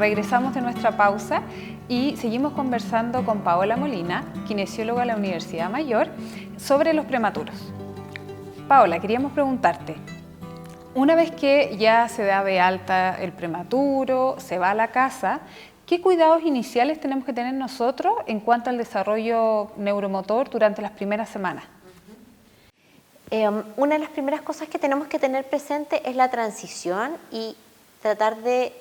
regresamos de nuestra pausa y seguimos conversando con Paola Molina, kinesióloga de la Universidad Mayor, sobre los prematuros. Paola, queríamos preguntarte, una vez que ya se da de alta el prematuro, se va a la casa, ¿qué cuidados iniciales tenemos que tener nosotros en cuanto al desarrollo neuromotor durante las primeras semanas? Una de las primeras cosas que tenemos que tener presente es la transición y tratar de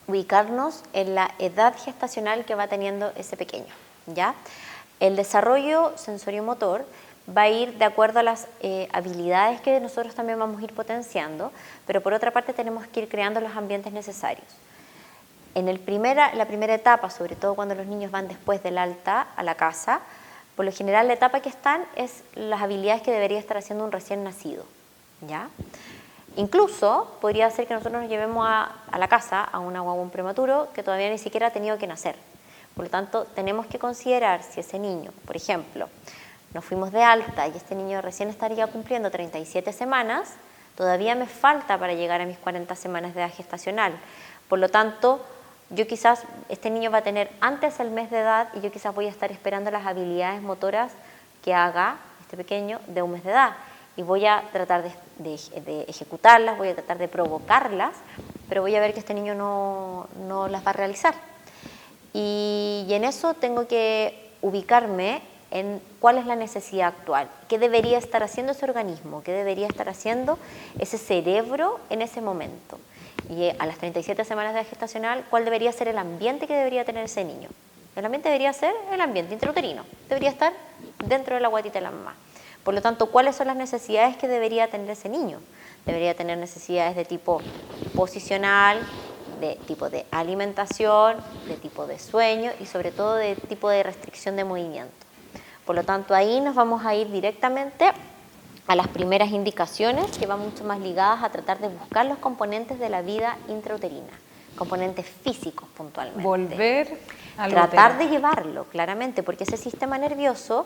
ubicarnos en la edad gestacional que va teniendo ese pequeño, ¿ya? El desarrollo sensoriomotor va a ir de acuerdo a las habilidades que nosotros también vamos a ir potenciando, pero por otra parte tenemos que ir creando los ambientes necesarios. En la primera etapa, sobre todo cuando los niños van después del alta a la casa, por lo general la etapa que están es las habilidades que debería estar haciendo un recién nacido, ¿ya? Incluso podría ser que nosotros nos llevemos a la casa a una guagua, un prematuro que todavía ni siquiera ha tenido que nacer. Por lo tanto, tenemos que considerar si ese niño, por ejemplo, nos fuimos de alta y este niño recién estaría cumpliendo 37 semanas, todavía me falta para llegar a mis 40 semanas de edad gestacional. Por lo tanto, yo quizás, este niño va a tener antes el mes de edad y yo quizás voy a estar esperando las habilidades motoras que haga este pequeño de un mes de edad. Y voy a tratar de ejecutarlas, voy a tratar de provocarlas, pero voy a ver que este niño no las va a realizar. Y en eso tengo que ubicarme en cuál es la necesidad actual, qué debería estar haciendo ese organismo, qué debería estar haciendo ese cerebro en ese momento. Y a las 37 semanas de edad gestacional, ¿cuál debería ser el ambiente que debería tener ese niño? El ambiente debería ser el ambiente intrauterino, debería estar dentro de la guatita de la mamá. Por lo tanto, ¿cuáles son las necesidades que debería tener ese niño? Debería tener necesidades de tipo posicional, de tipo de alimentación, de tipo de sueño y sobre todo de tipo de restricción de movimiento. Por lo tanto, ahí nos vamos a ir directamente a las primeras indicaciones que van mucho más ligadas a tratar de buscar los componentes de la vida intrauterina, componentes físicos puntualmente. Volver al tratar útero. de llevarlo, claramente, porque ese sistema nervioso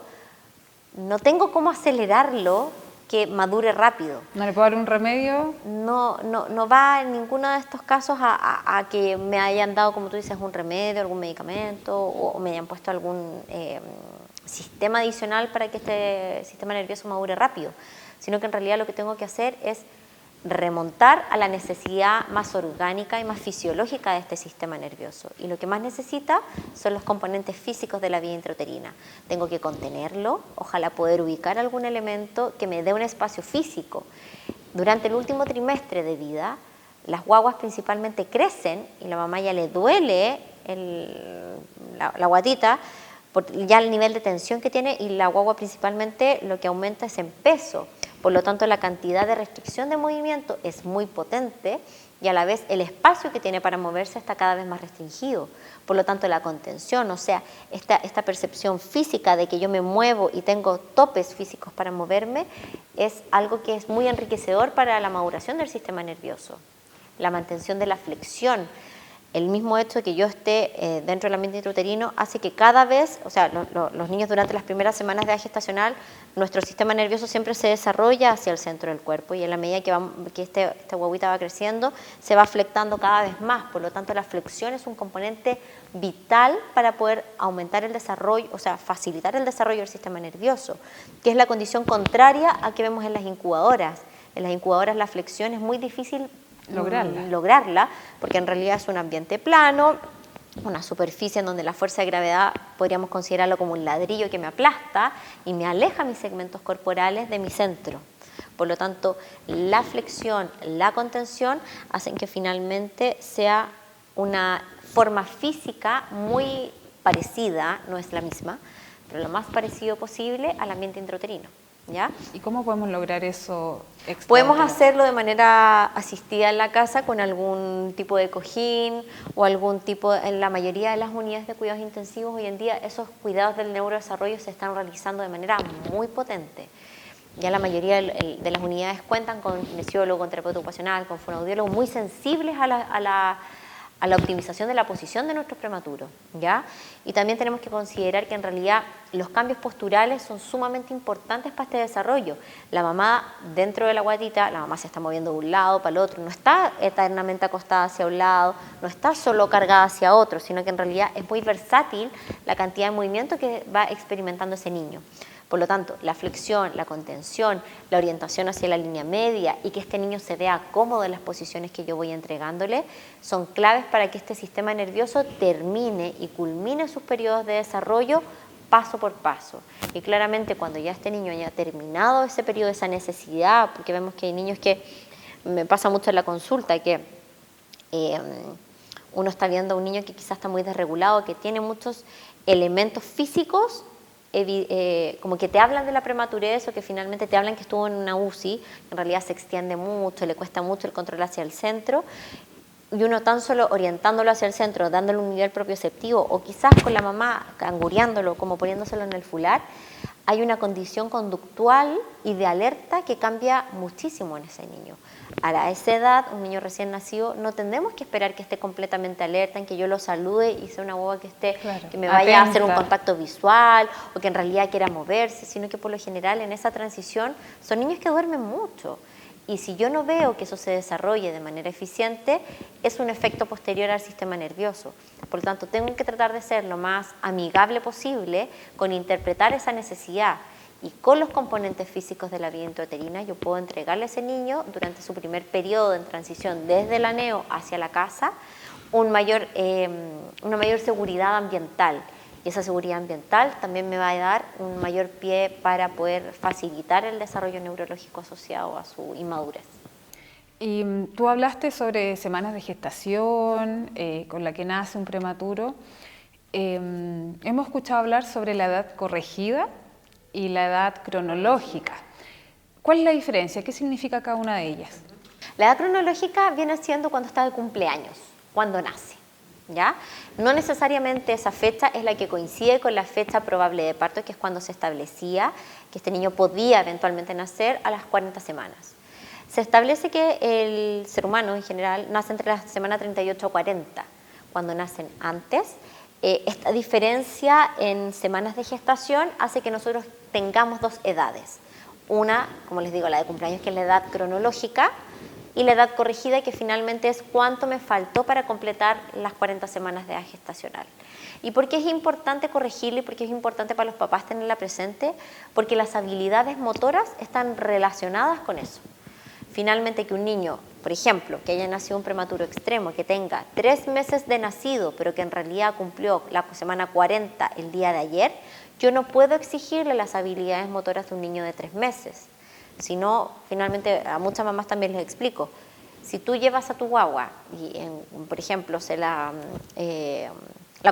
no tengo cómo acelerarlo que madure rápido. ¿No le puedo dar un remedio? No va en ninguno de estos casos a que me hayan dado, como tú dices, un remedio, algún medicamento o me hayan puesto algún sistema adicional para que este sistema nervioso madure rápido, sino que en realidad lo que tengo que hacer es remontar a la necesidad más orgánica y más fisiológica de este sistema nervioso. Y lo que más necesita son los componentes físicos de la vía intrauterina. Tengo que contenerlo, ojalá poder ubicar algún elemento que me dé un espacio físico. Durante el último trimestre de vida, las guaguas principalmente crecen y la mamá ya le duele la guatita, por ya el nivel de tensión que tiene, y la guagua principalmente lo que aumenta es en peso. Por lo tanto, la cantidad de restricción de movimiento es muy potente y a la vez el espacio que tiene para moverse está cada vez más restringido. Por lo tanto, la contención, o sea, esta percepción física de que yo me muevo y tengo topes físicos para moverme, es algo que es muy enriquecedor para la maduración del sistema nervioso. La mantención de la flexión. El mismo hecho de que yo esté dentro del ambiente intrauterino hace que cada vez, o sea, los niños durante las primeras semanas de edad gestacional, nuestro sistema nervioso siempre se desarrolla hacia el centro del cuerpo y en la medida que esta guaguita va creciendo, se va flectando cada vez más. Por lo tanto, la flexión es un componente vital para poder aumentar el desarrollo, o sea, facilitar el desarrollo del sistema nervioso, que es la condición contraria a que vemos en las incubadoras. En las incubadoras la flexión es muy difícil lograrla, porque en realidad es un ambiente plano, una superficie en donde la fuerza de gravedad podríamos considerarlo como un ladrillo que me aplasta y me aleja mis segmentos corporales de mi centro. Por lo tanto, la flexión, la contención hacen que finalmente sea una forma física muy parecida, no es la misma, pero lo más parecido posible al ambiente intrauterino. ¿Ya? ¿Y cómo podemos lograr eso extra? Podemos hacerlo de manera asistida en la casa con algún tipo de cojín o algún tipo, en la mayoría de las unidades de cuidados intensivos hoy en día esos cuidados del neurodesarrollo se están realizando de manera muy potente. Ya la mayoría de las unidades cuentan con kinesiólogo, con terapeuta ocupacional, con fonoaudiólogo muy sensibles a a la optimización de la posición de nuestros prematuros, ¿ya? Y también tenemos que considerar que en realidad los cambios posturales son sumamente importantes para este desarrollo. La mamá dentro de la guatita, la mamá se está moviendo de un lado para el otro, no está eternamente acostada hacia un lado, no está solo cargada hacia otro, sino que en realidad es muy versátil la cantidad de movimiento que va experimentando ese niño. Por lo tanto, la flexión, la contención, la orientación hacia la línea media y que este niño se vea cómodo en las posiciones que yo voy entregándole son claves para que este sistema nervioso termine y culmine sus periodos de desarrollo paso por paso. Y claramente cuando ya este niño haya terminado ese periodo, esa necesidad, porque vemos que hay niños que, me pasa mucho en la consulta, que uno está viendo a un niño que quizás está muy desregulado, que tiene muchos elementos físicos como que te hablan de la prematurez o que finalmente te hablan que estuvo en una UCI, en realidad se extiende mucho, le cuesta mucho el control hacia el centro, y uno tan solo orientándolo hacia el centro, dándole un nivel propioceptivo o quizás con la mamá canguriándolo, como poniéndoselo en el fular, hay una condición conductual y de alerta que cambia muchísimo en ese niño. A esa edad, un niño recién nacido, no tendremos que esperar que esté completamente alerta, en que yo lo salude y sea una guagua que esté, claro, que me vaya a hacer un contacto visual o que en realidad quiera moverse, sino que por lo general en esa transición son niños que duermen mucho. Y si yo no veo que eso se desarrolle de manera eficiente, es un efecto posterior al sistema nervioso. Por lo tanto, tengo que tratar de ser lo más amigable posible con interpretar esa necesidad. Y con los componentes físicos de la vida intrauterina yo puedo entregarle a ese niño durante su primer periodo en transición desde el aneo hacia la casa una mayor seguridad ambiental. Y esa seguridad ambiental también me va a dar un mayor pie para poder facilitar el desarrollo neurológico asociado a su inmadurez. Y tú hablaste sobre semanas de gestación con la que nace un prematuro. Hemos escuchado hablar sobre la edad corregida y la edad cronológica. ¿Cuál es la diferencia? ¿Qué significa cada una de ellas? La edad cronológica viene siendo cuando está de cumpleaños, cuando nace, ¿ya? No necesariamente esa fecha es la que coincide con la fecha probable de parto, que es cuando se establecía que este niño podía eventualmente nacer a las 40 semanas. Se establece que el ser humano en general nace entre las semanas 38 a 40. Cuando nacen antes, esta diferencia en semanas de gestación hace que nosotros tengamos dos edades. Una, como les digo, la de cumpleaños, que es la edad cronológica, y la edad corregida, que finalmente es cuánto me faltó para completar las 40 semanas de edad gestacional. ¿Y por qué es importante corregirla y por qué es importante para los papás tenerla presente? Porque las habilidades motoras están relacionadas con eso. Finalmente, que un niño, por ejemplo, que haya nacido un prematuro extremo, que tenga 3 meses de nacido, pero que en realidad cumplió la semana 40 el día de ayer, yo no puedo exigirle las habilidades motoras de un niño de 3 meses. Si no, finalmente, a muchas mamás también les explico, si tú llevas a tu guagua y, por ejemplo, la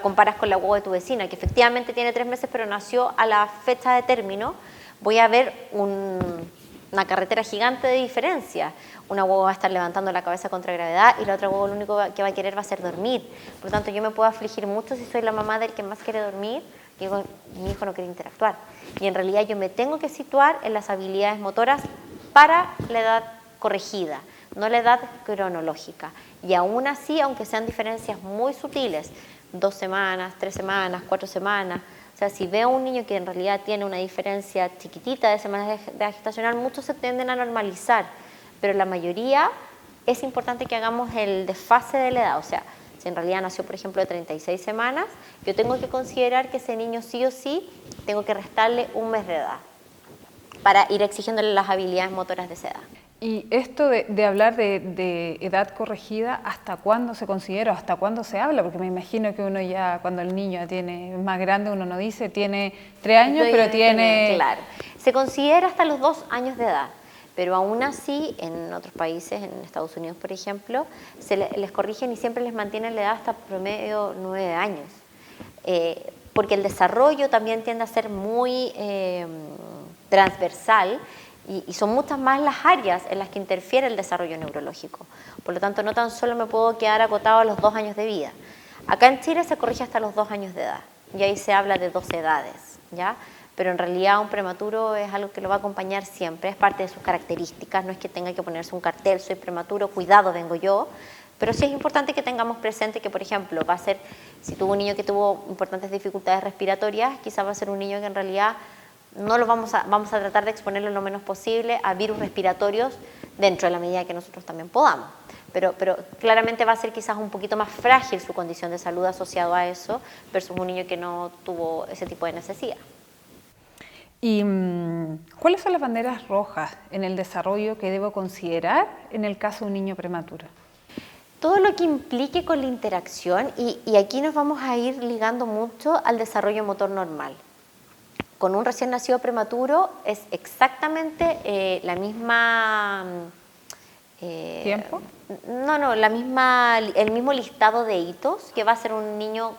comparas con la guagua de tu vecina, que efectivamente tiene 3 meses, pero nació a la fecha de término, voy a ver una carretera gigante de diferencia. Una guagua va a estar levantando la cabeza contra gravedad y la otra guagua lo único que va a querer va a ser dormir. Por lo tanto, yo me puedo afligir mucho si soy la mamá del que más quiere dormir y digo, mi hijo no quiere interactuar. Y en realidad yo me tengo que situar en las habilidades motoras para la edad corregida, no la edad cronológica. Y aún así, aunque sean diferencias muy sutiles, 2 semanas, 3 semanas, 4 semanas, o sea, si veo a un niño que en realidad tiene una diferencia chiquitita de semanas de edad gestacional, muchos se tienden a normalizar, pero la mayoría es importante que hagamos el desfase de la edad. O sea, si en realidad nació, por ejemplo, de 36 semanas, yo tengo que considerar que ese niño sí o sí tengo que restarle 1 mes de edad para ir exigiéndole las habilidades motoras de esa edad. Y esto de hablar de edad corregida, ¿hasta cuándo se considera, hasta cuándo se habla? Porque me imagino que uno ya, cuando el niño tiene más grande, uno no dice, tiene 3 años, pero tiene... Claro, se considera hasta los 2 años de edad, pero aún así, en otros países, en Estados Unidos, por ejemplo, les corrigen y siempre les mantienen la edad hasta promedio 9 años. Porque el desarrollo también tiende a ser muy transversal, y son muchas más las áreas en las que interfiere el desarrollo neurológico. Por lo tanto, no tan solo me puedo quedar acotado a los 2 años de vida. Acá en Chile se corrige hasta los 2 años de edad, y ahí se habla de 2 edades, ¿ya? Pero en realidad un prematuro es algo que lo va a acompañar siempre, es parte de sus características, no es que tenga que ponerse un cartel, soy prematuro, cuidado, vengo yo, Pero sí es importante que tengamos presente que, por ejemplo, va a ser, si tuvo un niño que tuvo importantes dificultades respiratorias, quizás va a ser un niño que en realidad no lo vamos a tratar de exponerlo lo menos posible a virus respiratorios dentro de la medida que nosotros también podamos. Pero claramente va a ser quizás un poquito más frágil su condición de salud asociado a eso versus un niño que no tuvo ese tipo de necesidad. ¿Y cuáles son las banderas rojas en el desarrollo que debo considerar en el caso de un niño prematuro? Todo lo que implique con la interacción, y aquí nos vamos a ir ligando mucho al desarrollo motor normal. Con un recién nacido prematuro es exactamente la misma... ¿Tiempo? No, el mismo listado de hitos que va a ser un niño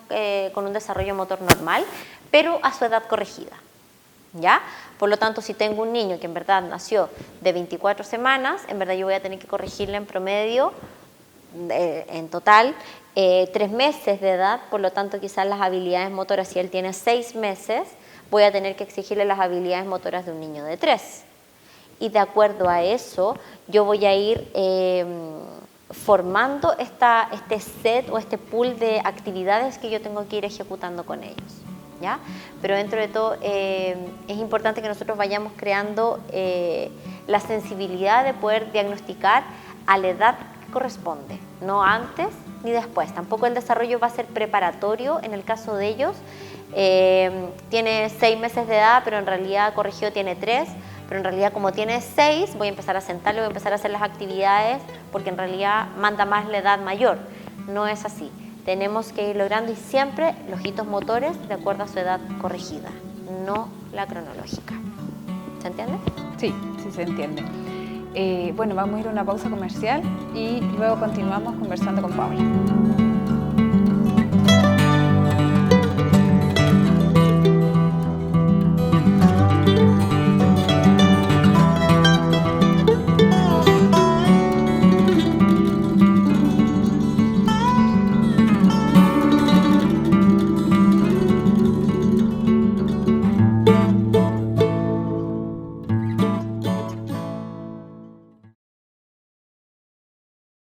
con un desarrollo motor normal, pero a su edad corregida. ¿Ya? Por lo tanto, si tengo un niño que en verdad nació de 24 semanas, en verdad yo voy a tener que corregirle en promedio, en total, 3 meses de edad, por lo tanto quizás las habilidades motoras, si él tiene 6 meses, voy a tener que exigirle las habilidades motoras de un niño de 3. Y de acuerdo a eso, yo voy a ir formando este set o este pool de actividades que yo tengo que ir ejecutando con ellos. ¿Ya? Pero dentro de todo es importante que nosotros vayamos creando la sensibilidad de poder diagnosticar a la edad que corresponde, no antes ni después. Tampoco el desarrollo va a ser preparatorio en el caso de ellos. Tiene 6 meses de edad, pero en realidad corregido tiene 3, pero en realidad como tiene 6 voy a empezar a sentarle, voy a empezar a hacer las actividades porque en realidad manda más la edad mayor. No es así. Tenemos que ir logrando y siempre los hitos motores de acuerdo a su edad corregida, no la cronológica. ¿Se entiende? Sí, sí se entiende. Bueno, vamos a ir a una pausa comercial y luego continuamos conversando con Paola.